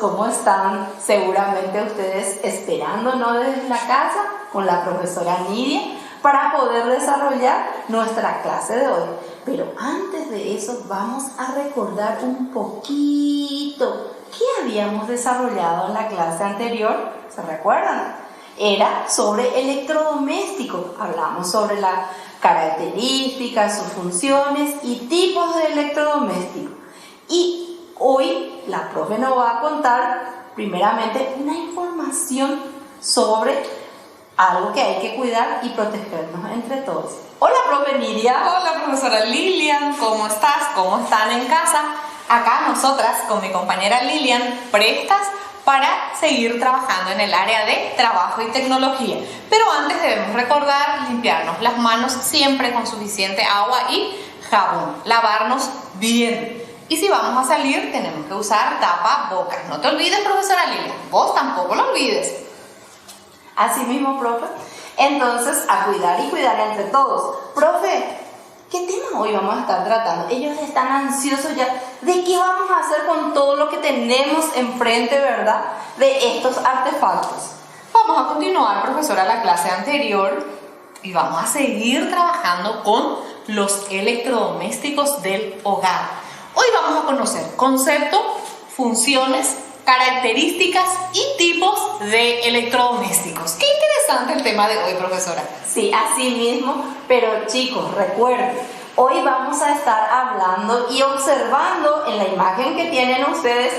¿cómo están? Seguramente ustedes esperándonos desde la casa con la profesora Nidia para poder desarrollar nuestra clase de hoy. Pero antes de eso vamos a recordar un poquito qué habíamos desarrollado en la clase anterior. ¿Se recuerdan? Era sobre electrodomésticos. Hablamos sobre las características, sus funciones y tipos de electrodomésticos. Y hoy la profe nos va a contar primeramente una información sobre algo que hay que cuidar y protegernos entre todos. Hola, profe Nidia. Hola, profesora Lilian. ¿Cómo estás? ¿Cómo están en casa? Acá nosotras con mi compañera Lilian prestas para seguir trabajando en el área de trabajo y tecnología. Pero antes debemos recordar limpiarnos las manos siempre con suficiente agua y jabón. Lavarnos bien. Y si vamos a salir, tenemos que usar tapabocas. No te olvides, profesora Lilian. Vos tampoco lo olvides. Así mismo, profe. Entonces, a cuidar y cuidar entre todos. Profe, ¿qué tema hoy vamos a estar tratando? Ellos están ansiosos ya de qué vamos a hacer con todo lo que tenemos enfrente, ¿verdad? De estos artefactos. Vamos a continuar, profesora, la clase anterior y vamos a seguir trabajando con los electrodomésticos del hogar. Hoy vamos a conocer conceptos, funciones, características y tipos de electrodomésticos. Qué interesante el tema de hoy, profesora. Sí, así mismo, pero chicos, recuerden, hoy vamos a estar hablando y observando en la imagen que tienen ustedes,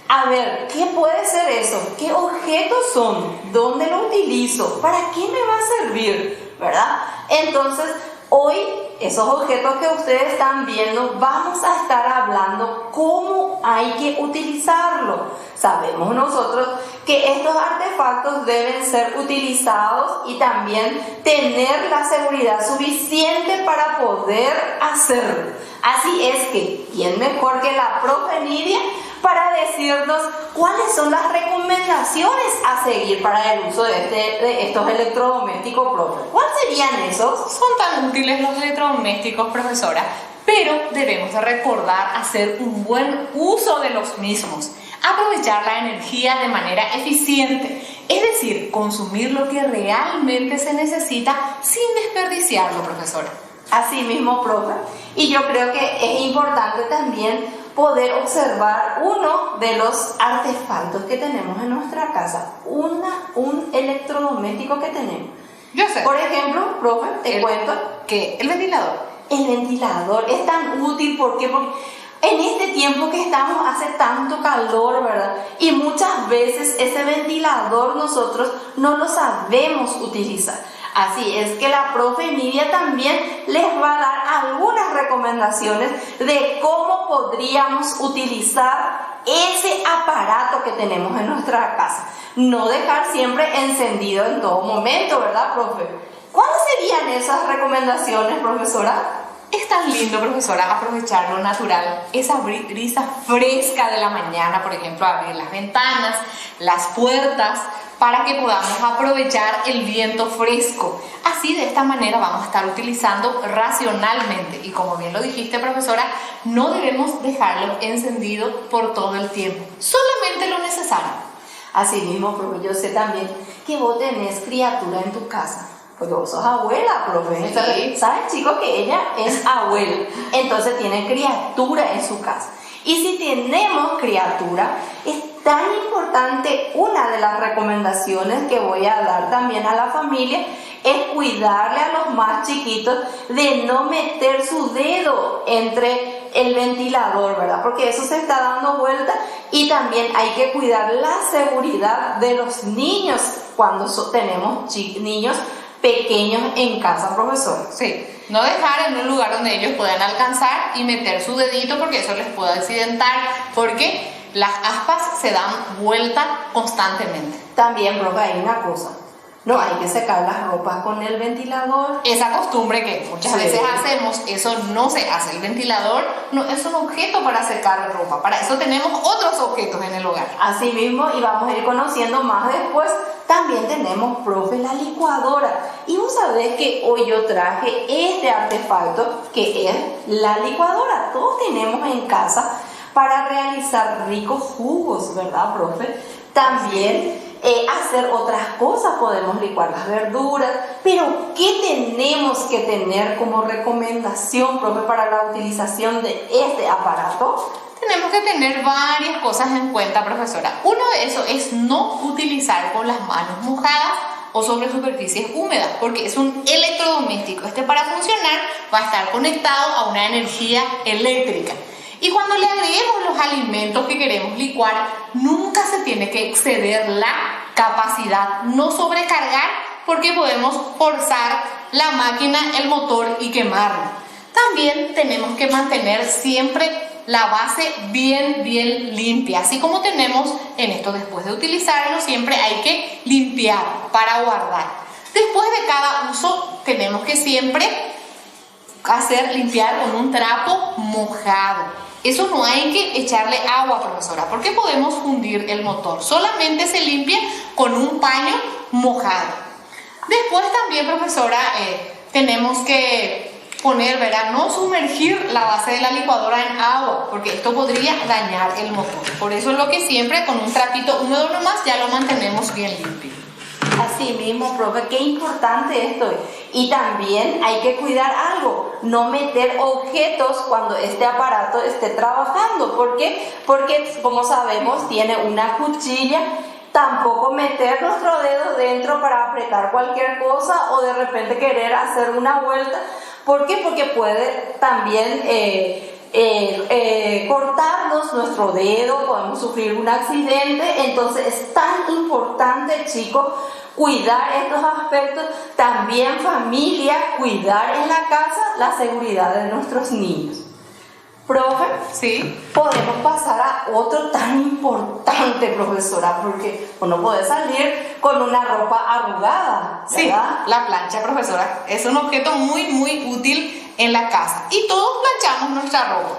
a ver, ¿qué puede ser eso? ¿Qué objetos son? ¿Dónde lo utilizo? ¿Para qué me va a servir? ¿Verdad? Entonces, hoy, esos objetos que ustedes están viendo, vamos a estar hablando cómo hay que utilizarlo. Sabemos nosotros que estos artefactos deben ser utilizados y también tener la seguridad suficiente para poder hacerlo. Así es que, ¿quién mejor que la profe Nidia para decirnos cuáles son las recomendaciones a seguir para el uso de estos electrodomésticos, profe? ¿Cuáles serían esos? Son tan útiles los electrodomésticos, profesora, pero debemos de recordar hacer un buen uso de los mismos. Aprovechar la energía de manera eficiente, es decir, consumir lo que realmente se necesita sin desperdiciarlo, profesora. Así mismo, profe. Y yo creo que es importante también poder observar uno de los artefactos que tenemos en nuestra casa, un electrodoméstico que tenemos. Yo sé. Por ejemplo, profe, te cuento que el ventilador. El ventilador es tan útil porque en este tiempo que estamos hace tanto calor, ¿verdad? Y muchas veces ese ventilador nosotros no lo sabemos utilizar. Así es que la profe Nidia también les va a dar algunas recomendaciones de cómo podríamos utilizar ese aparato que tenemos en nuestra casa. No dejar siempre encendido en todo momento, ¿verdad, profe? ¿Cuáles serían esas recomendaciones, profesora? Es tan lindo, profesora, aprovechar lo natural, esa brisa fresca de la mañana, por ejemplo, abrir las ventanas, las puertas, para que podamos aprovechar el viento fresco. Así, de esta manera, vamos a estar utilizando racionalmente. Y como bien lo dijiste, profesora, no debemos dejarlo encendido por todo el tiempo, solamente lo necesario. Así mismo, profe, yo sé también que vos tenés criatura en tu casa. Porque vos sos abuela, profe. Sí. ¿Saben, chicos, que ella es abuela? Entonces tiene criatura en su casa. Y si tenemos criatura, es tan importante, una de las recomendaciones que voy a dar también a la familia es cuidarle a los más chiquitos de no meter su dedo entre el ventilador, ¿verdad? Porque eso se está dando vuelta y también hay que cuidar la seguridad de los niños cuando tenemos niños pequeños en casa, profesor. Sí, no dejar en un lugar donde ellos puedan alcanzar y meter su dedito porque eso les puede accidentar, porque las aspas se dan vuelta constantemente. También, profe, hay una cosa. No hay que secar las ropas con el ventilador. Esa costumbre que muchas veces hacemos, eso no se hace. El ventilador no es un objeto para secar ropa. Para eso tenemos otros objetos en el hogar. Así mismo, y vamos a ir conociendo más después, también tenemos, profe, la licuadora. Y vos sabés que hoy yo traje este artefacto que es la licuadora. Todos tenemos en casa para realizar ricos jugos, ¿verdad, profe? También hacer otras cosas, podemos licuar las verduras, pero ¿qué tenemos que tener como recomendación, profe, para la utilización de este aparato? Tenemos que tener varias cosas en cuenta, profesora. Uno de esos es no utilizar con las manos mojadas o sobre superficies húmedas, porque es un electrodoméstico. Este, para funcionar, va a estar conectado a una energía eléctrica. Y cuando le agreguemos los alimentos que queremos licuar, nunca se tiene que exceder la capacidad, no sobrecargar, porque podemos forzar la máquina, el motor y quemarlo. También tenemos que mantener siempre la base bien limpia, así como tenemos en esto. Después de utilizarlo, siempre hay que limpiar para guardar. Después de cada uso, tenemos que siempre limpiar con un trapo mojado. Eso no hay que echarle agua, profesora, porque podemos fundir el motor. Solamente se limpia con un paño mojado. Después también, profesora, tenemos que no sumergir la base de la licuadora en agua, porque esto podría dañar el motor. Por eso es lo que siempre con un trapito húmedo nomás ya lo mantenemos bien limpio. Así mismo, profe, qué importante esto es. Y también hay que cuidar algo, no meter objetos cuando este aparato esté trabajando. ¿Por qué? Porque, como sabemos, tiene una cuchilla. Tampoco meter nuestro dedo dentro para apretar cualquier cosa o de repente querer hacer una vuelta. ¿Por qué? Porque puede también cortarnos nuestro dedo, podemos sufrir un accidente. Entonces es tan importante, chicos, cuidar estos aspectos. También, familia, cuidar en la casa la seguridad de nuestros niños. Profe, sí, podemos pasar a otro tan importante, profesora, porque uno puede salir con una ropa arrugada, ¿verdad? Sí, la plancha, profesora, es un objeto muy útil en la casa y todos planchamos nuestra ropa.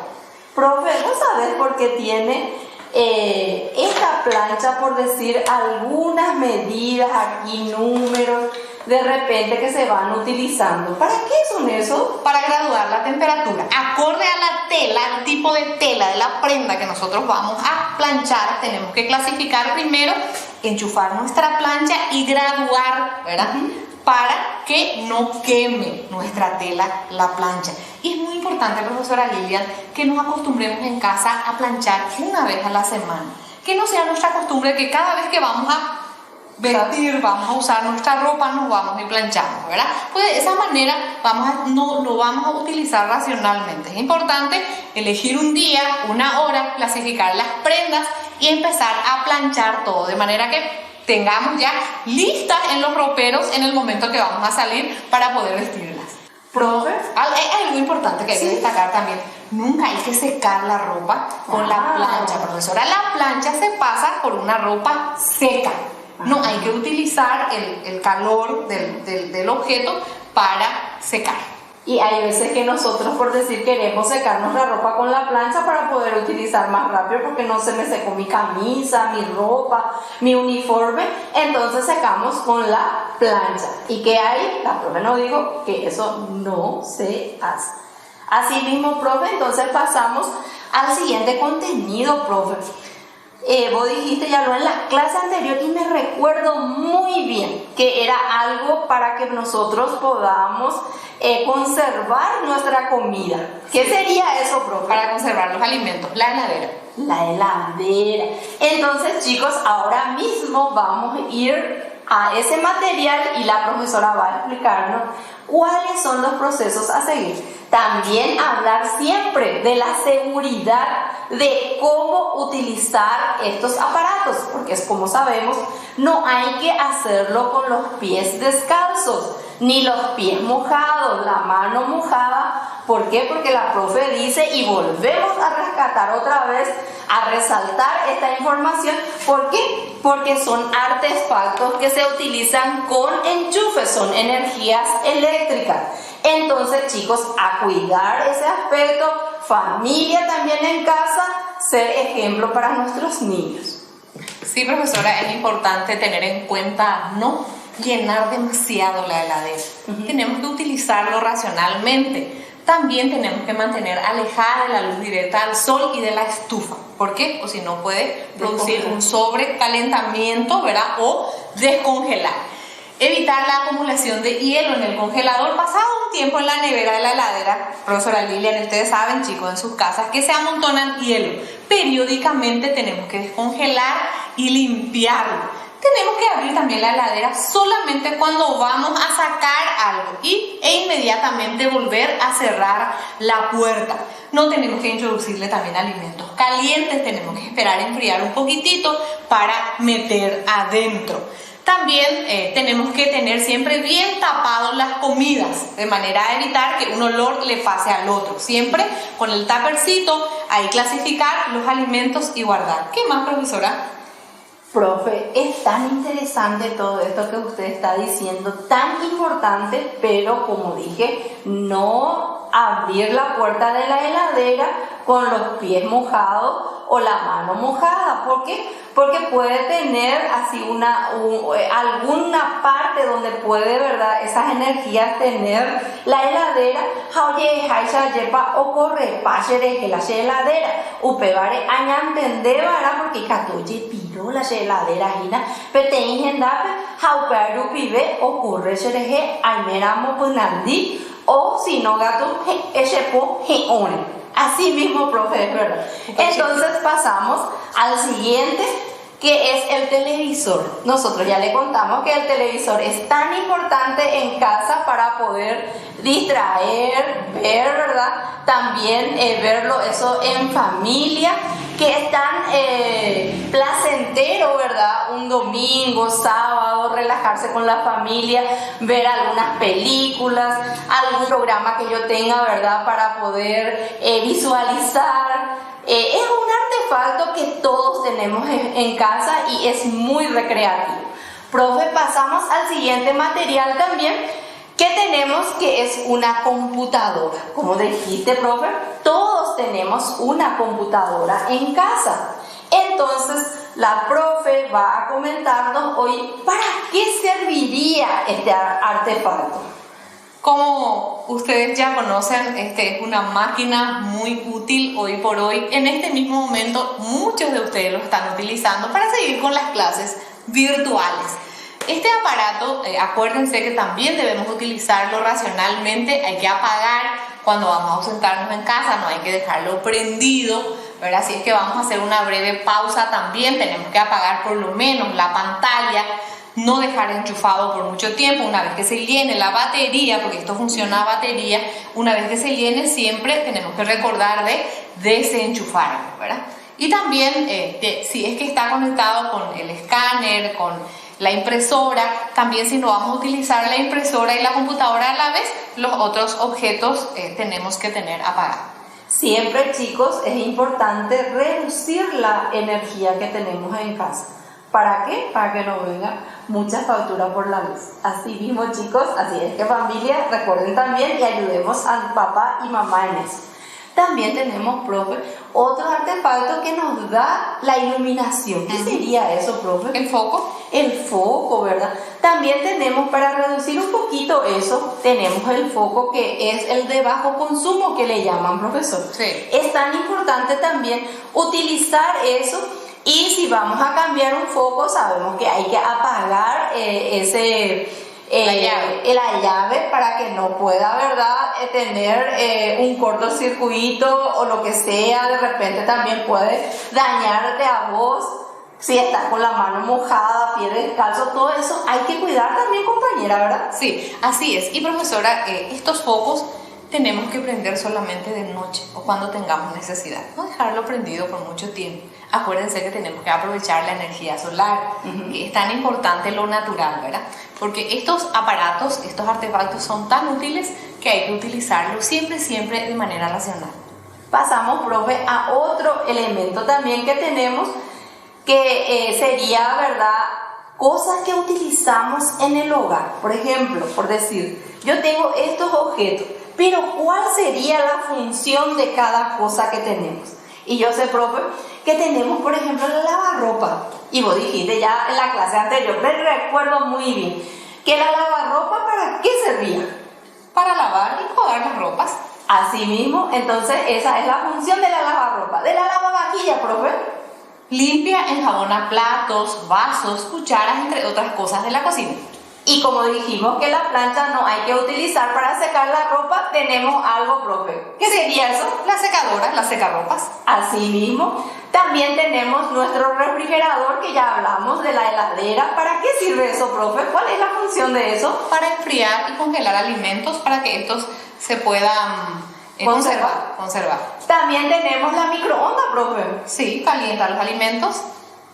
Profe, ¿vos sabés por qué tiene esta plancha, por decir algunas medidas aquí, números, de repente que se van utilizando? ¿Para qué son eso? Para graduar la temperatura. Acorde a la tela, al tipo de tela de la prenda que nosotros vamos a planchar, tenemos que clasificar primero, enchufar nuestra plancha y graduar, ¿verdad? Para que no queme nuestra tela la plancha. Y es muy importante, profesora Lilian, que nos acostumbremos en casa a planchar una vez a la semana. Que no sea nuestra costumbre que cada vez que vamos a vestir, vamos a usar nuestra ropa, nos vamos y planchamos, ¿verdad? Pues de esa manera no vamos a utilizar racionalmente. Es importante elegir un día, una hora, clasificar las prendas y empezar a planchar todo, de manera que tengamos ya listas en los roperos en el momento que vamos a salir para poder vestirlas. Profe, hay algo importante que hay que destacar también. Nunca hay que secar la ropa con la plancha, profesora. La plancha se pasa por una ropa seca. No hay que utilizar el calor del objeto para secar. Y hay veces que nosotros, por decir, queremos secarnos la ropa con la plancha para poder utilizar más rápido, porque no se me secó mi camisa, mi ropa, mi uniforme. Entonces secamos con la plancha. ¿Y qué hay? La profe nos dijo que eso no se hace. Así mismo, profe, entonces pasamos al siguiente contenido, profe. Vos dijiste ya lo en la clase anterior y me recuerdo muy bien que era algo para que nosotros podamos conservar nuestra comida. ¿Qué sería eso, profe? Para conservar los alimentos, la heladera. La heladera. Entonces, chicos, ahora mismo vamos a ir a ese material y la profesora va a explicarnos cuáles son los procesos a seguir. También hablar siempre de la seguridad de cómo utilizar estos aparatos, porque es como sabemos, no hay que hacerlo con los pies descalzos, ni los pies mojados, la mano mojada. ¿Por qué? Porque la profe dice, y volvemos a rescatar otra vez, a resaltar esta información. ¿Por qué? Porque son artefactos que se utilizan con enchufes, son energías eléctricas. Entonces, chicos, a cuidar ese aspecto, familia también en casa, ser ejemplo para nuestros niños. Sí, profesora, es importante tener en cuenta no llenar demasiado la heladera. Tenemos que utilizarlo racionalmente. También tenemos que mantener alejada de la luz directa del sol y de la estufa. ¿Por qué? O si no puede producir un sobrecalentamiento, ¿verdad? O descongelar. Evitar la acumulación de hielo en el congelador. Pasado un tiempo en la nevera de la heladera, profesora Lilian, ustedes saben, chicos, en sus casas, que se amontonan hielo. Periódicamente tenemos que descongelar y limpiarlo. Tenemos que abrir también la heladera solamente cuando vamos a sacar algo e inmediatamente volver a cerrar la puerta. No tenemos que introducirle también alimentos calientes, tenemos que esperar a enfriar un poquitito para meter adentro. También tenemos que tener siempre bien tapadas las comidas, de manera a evitar que un olor le pase al otro. Siempre con el tuppercito, ahí clasificar los alimentos y guardar. ¿Qué más, profesora? Profe, es tan interesante todo esto que usted está diciendo, tan importante, pero como dije, no abrir la puerta de la heladera con los pies mojados o la mano mojada. ¿Por qué? Porque puede tener así alguna parte donde puede, ¿verdad?, esas energías tener la heladera. Oye, Haisha yepa ocurre, pachere la heladera. Upevare añantende, ¿verdad? Porque catoye piro la heladera hina, pero te ingendape, hauperu pibe ocurre shereje, almeramo punandi, o si no gato, echepo heone. Así mismo, profe, ¿verdad? Entonces pasamos al siguiente, que es el televisor. Nosotros ya le contamos que el televisor es tan importante en casa para poder distraer, ver, ¿verdad? También verlo eso en familia, que es tan placentero, ¿verdad? Un domingo, sábado, relajarse con la familia, ver algunas películas, algún programa que yo tenga, ¿verdad? Para poder visualizar. Es un artefacto que todos tenemos en casa y es muy recreativo. Profe, pasamos al siguiente material también que tenemos, que es una computadora. Como dijiste, profe, todos tenemos una computadora en casa. Entonces, la profe va a comentarnos hoy para qué serviría este artefacto. Como ustedes ya conocen, es una máquina muy útil hoy por hoy. En este mismo momento, muchos de ustedes lo están utilizando para seguir con las clases virtuales. Este aparato, acuérdense que también debemos utilizarlo racionalmente. Hay que apagar cuando vamos a ausentarnos en casa, no hay que dejarlo prendido, ¿verdad? Si es que vamos a hacer una breve pausa, también tenemos que apagar por lo menos la pantalla. No dejar enchufado por mucho tiempo. Una vez que se llene la batería, porque esto funciona a batería, una vez que se llene siempre tenemos que recordar de desenchufarlo, ¿verdad? Y también si es que está conectado con el escáner, con la impresora, también si no vamos a utilizar la impresora y la computadora a la vez, los otros objetos tenemos que tener apagados. Siempre, chicos, es importante reducir la energía que tenemos en casa. ¿Para qué? Para que no venga mucha factura por la luz. Así mismo, chicos, así es que familia, recuerden también y ayudemos a papá y mamá en eso. También tenemos, profe, otro artefacto que nos da la iluminación. ¿Qué sería eso, profe? ¿El foco? El foco, ¿verdad? También tenemos, para reducir un poquito eso, tenemos el foco que es el de bajo consumo, que le llaman, profesor. Sí. Es tan importante también utilizar eso. Y si vamos a cambiar un foco, sabemos que hay que apagar la llave para que no pueda, ¿verdad?, tener un cortocircuito o lo que sea. De repente también puede dañarte a vos si estás con la mano mojada, pie descalzo, todo eso hay que cuidar también, compañera, ¿verdad? Sí, así es. Y profesora, estos focos tenemos que prender solamente de noche o cuando tengamos necesidad, no dejarlo prendido por mucho tiempo. Acuérdense que tenemos que aprovechar la energía solar, que es tan importante lo natural, ¿verdad? Porque estos aparatos, estos artefactos son tan útiles que hay que utilizarlos siempre de manera racional. Pasamos, profe, a otro elemento también que tenemos, que sería, ¿verdad?, cosas que utilizamos en el hogar. Por ejemplo, por decir, yo tengo estos objetos, pero ¿cuál sería la función de cada cosa que tenemos? Y yo sé, profe, que tenemos, por ejemplo, la lavarropa. Y vos dijiste ya en la clase anterior, me recuerdo muy bien, que la lavarropa, ¿para qué servía? Para lavar y enjuagar las ropas. Así mismo, entonces esa es la función de la lavarropa. De la lavavajilla, profe. Limpia, enjabona platos, vasos, cucharas, entre otras cosas de la cocina. Y como dijimos que la plancha no hay que utilizar para secar la ropa, tenemos algo, profe. ¿Qué sería eso? La secadora, la secarropas. Así mismo, también tenemos nuestro refrigerador, que ya hablamos de la heladera. ¿Para qué sirve eso, profe? ¿Cuál es la función de eso? Para enfriar y congelar alimentos para que estos se puedan conservar. También tenemos la microonda, profe. Sí, calienta los alimentos.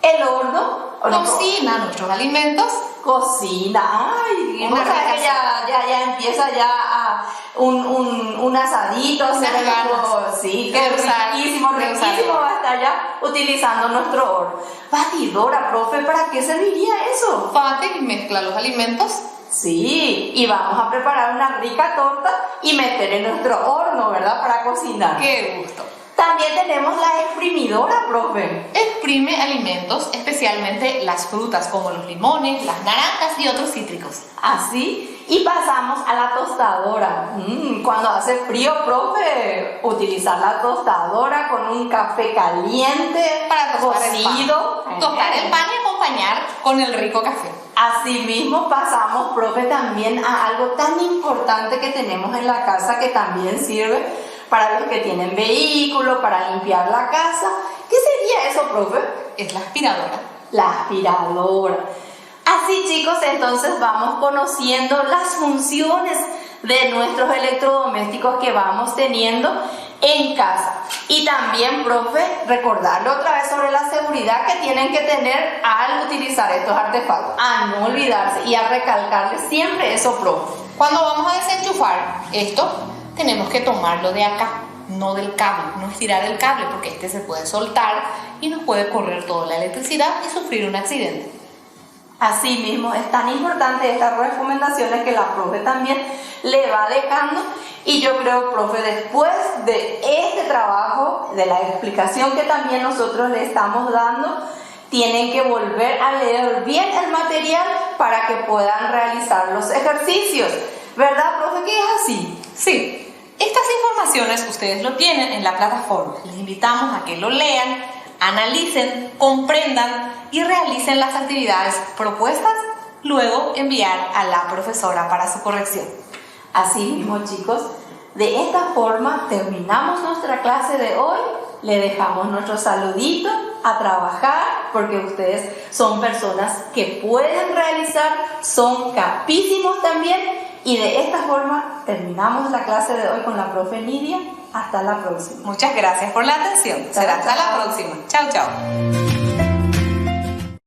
El horno. Cocina nuestros alimentos. Cocina. Ay, o sea que ya empieza ya a un asadito, hacer algo. Sí, qué riquísimo va a estar ya utilizando nuestro horno. Batidora, profe, ¿para qué serviría eso? Bate y mezcla los alimentos. Sí, y vamos a preparar una rica torta y meter en nuestro horno, ¿verdad? Para cocinar. ¡Qué gusto! También tenemos la exprimidora, profe. Exprime alimentos, especialmente las frutas como los limones, las naranjas y otros cítricos. Así, y pasamos a la tostadora. Cuando hace frío, profe, utilizar la tostadora con un café caliente para cocido. Tostar el pan y acompañar con el rico café. Asimismo pasamos, profe, también a algo tan importante que tenemos en la casa, que también sirve para los que tienen vehículo, para limpiar la casa. ¿Qué sería eso, profe? Es la aspiradora. La aspiradora. Así, chicos, entonces vamos conociendo las funciones de nuestros electrodomésticos que vamos teniendo en casa. Y también, profe, recordarle otra vez sobre la seguridad que tienen que tener al utilizar estos artefactos. A no olvidarse y a recalcarle siempre eso, profe. Cuando vamos a desenchufar esto, tenemos que tomarlo de acá, no del cable, no estirar el cable, porque este se puede soltar y nos puede correr toda la electricidad y sufrir un accidente. Así mismo, es tan importante estas recomendaciones que la profe también le va dejando. Y yo creo, profe, después de este trabajo, de la explicación que también nosotros le estamos dando, tienen que volver a leer bien el material para que puedan realizar los ejercicios. ¿Verdad, profe, que es así? Sí. Estas informaciones ustedes lo tienen en la plataforma. Les invitamos a que lo lean, analicen, comprendan y realicen las actividades propuestas, luego enviar a la profesora para su corrección. Así mismo, chicos, de esta forma terminamos nuestra clase de hoy. Le dejamos nuestro saludito, a trabajar, porque ustedes son personas que pueden realizar, son capísimos también. Y de esta forma terminamos la clase de hoy con la profe Nidia. Hasta la próxima. Muchas gracias por la atención. Será hasta la próxima. Chao, chao.